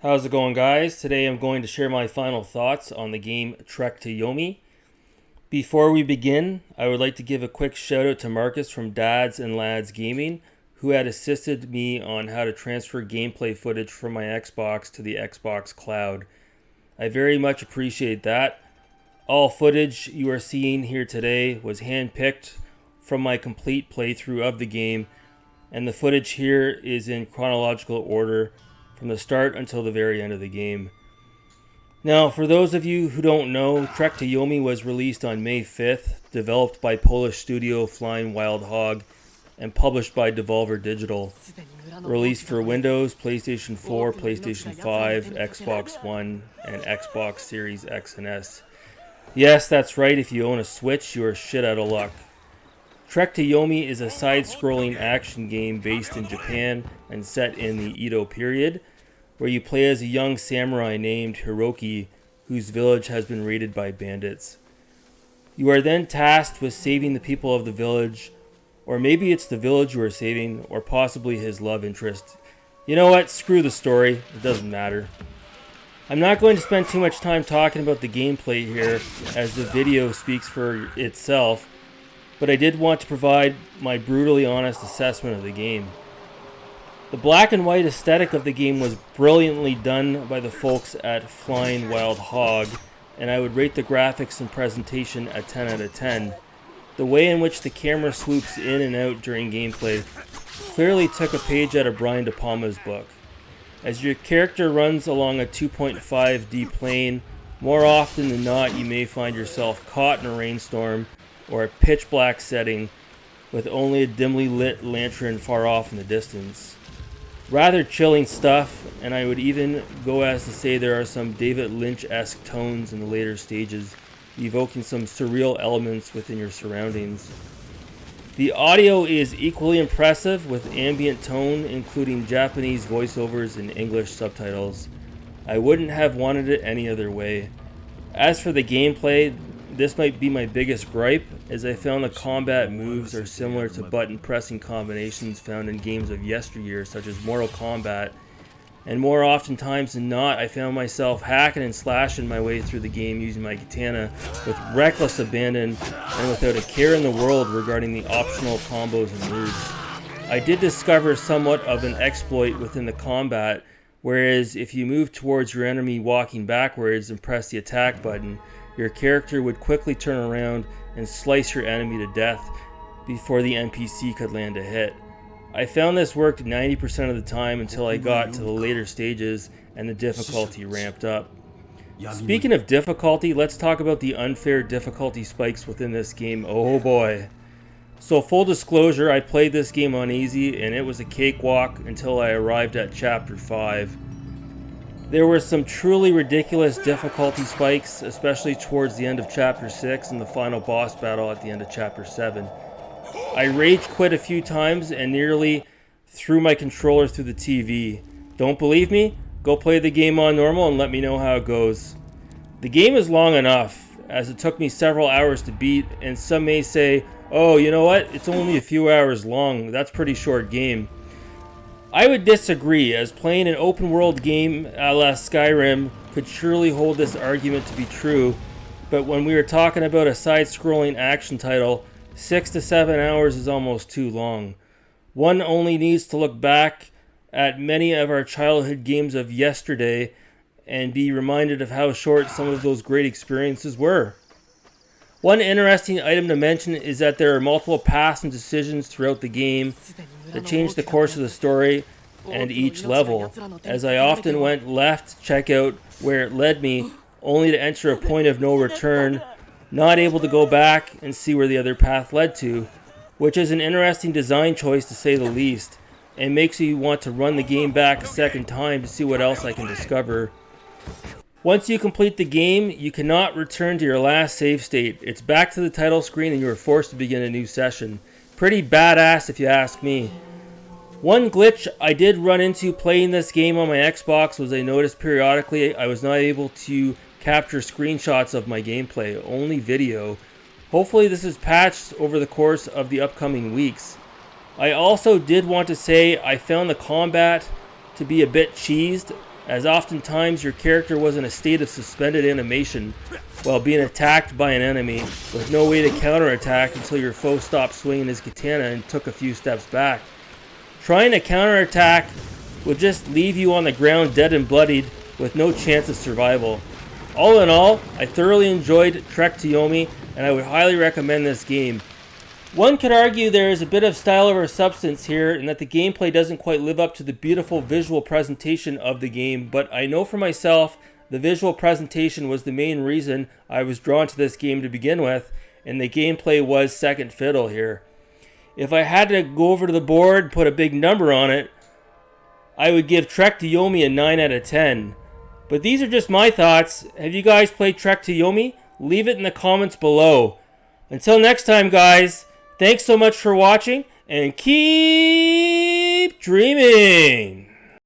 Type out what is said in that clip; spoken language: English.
How's it going, guys? Today I'm going to share my final thoughts on the game Trek to Yomi. Before we begin, I would like to give a quick shout out to Marcus from Dads and Lads Gaming, who had assisted me on how to transfer gameplay footage from my Xbox to the Xbox Cloud. I very much appreciate that. All footage you are seeing here today was handpicked from my complete playthrough of the game, and the footage here is in chronological order from the start until the very end of the game. Now, for those of you who don't know, Trek to Yomi was released on May 5th, developed by Polish studio Flying Wild Hog, and published by Devolver Digital. Released for Windows, PlayStation 4, PlayStation 5, Xbox One, and Xbox Series X and S. Yes, that's right, if you own a Switch, you are shit out of luck. Trek to Yomi is a side-scrolling action game based in Japan and set in the Edo period, where you play as a young samurai named Hiroki, whose village has been raided by bandits. You are then tasked with saving the people of the village, or maybe it's the village you are saving, or possibly his love interest. You know what? Screw the story. It doesn't matter. I'm not going to spend too much time talking about the gameplay here, as the video speaks for itself, but I did want to provide my brutally honest assessment of the game. The black and white aesthetic of the game was brilliantly done by the folks at Flying Wild Hog, and I would rate the graphics and presentation a 10 out of 10. The way in which the camera swoops in and out during gameplay clearly took a page out of Brian De Palma's book. As your character runs along a 2.5D plane, more often than not you may find yourself caught in a rainstorm or a pitch black setting with only a dimly lit lantern far off in the distance. Rather chilling stuff, and I would even go as to say there are some David Lynch-esque tones in the later stages, evoking some surreal elements within your surroundings. The audio is equally impressive with ambient tone, including Japanese voiceovers and English subtitles. I wouldn't have wanted it any other way. As for the gameplay, this might be my biggest gripe, as I found the combat moves are similar to button pressing combinations found in games of yesteryear such as Mortal Kombat, and more oftentimes than not I found myself hacking and slashing my way through the game using my katana with reckless abandon and without a care in the world regarding the optional combos and moves. I did discover somewhat of an exploit within the combat, whereas if you move towards your enemy walking backwards and press the attack button, your character would quickly turn around and slice your enemy to death before the NPC could land a hit. I found this worked 90% of the time until I got to the later stages and the difficulty ramped up. Speaking of difficulty, let's talk about the unfair difficulty spikes within this game. Oh boy. So full disclosure, I played this game on easy and it was a cakewalk until I arrived at Chapter 5. There were some truly ridiculous difficulty spikes, especially towards the end of Chapter 6 and the final boss battle at the end of Chapter 7. I rage quit a few times and nearly threw my controller through the TV. Don't believe me? Go play the game on normal and let me know how it goes. The game is long enough, as it took me several hours to beat, and some may say, oh, you know what? It's only a few hours long. That's a pretty short game. I would disagree, as playing an open world game a la Skyrim could surely hold this argument to be true, but when we are talking about a side-scrolling action title, 6 to 7 hours is almost too long. One only needs to look back at many of our childhood games of yesterday and be reminded of how short some of those great experiences were. One interesting item to mention is that there are multiple paths and decisions throughout the game that change the course of the story and each level, as I often went left to check out where it led me, only to enter a point of no return, not able to go back and see where the other path led to, which is an interesting design choice to say the least, and makes you want to run the game back a second time to see what else I can discover. Once you complete the game, you cannot return to your last save state. It's back to the title screen and you are forced to begin a new session. Pretty badass if you ask me. One glitch I did run into playing this game on my Xbox was I noticed periodically I was not able to capture screenshots of my gameplay, only video. Hopefully this is patched over the course of the upcoming weeks. I also did want to say I found the combat to be a bit cheesed, as oftentimes your character was in a state of suspended animation while being attacked by an enemy with no way to counterattack until your foe stopped swinging his katana and took a few steps back. Trying to counterattack would just leave you on the ground dead and bloodied with no chance of survival. All in all, I thoroughly enjoyed Trek to Yomi, and I would highly recommend this game. One could argue there is a bit of style over substance here, and that the gameplay doesn't quite live up to the beautiful visual presentation of the game, but I know for myself the visual presentation was the main reason I was drawn to this game to begin with, and the gameplay was second fiddle here. If I had to go over to the board and put a big number on it, I would give Trek to Yomi a 9 out of 10. But these are just my thoughts. Have you guys played Trek to Yomi? Leave it in the comments below. Until next time, guys, thanks so much for watching, and keep dreaming!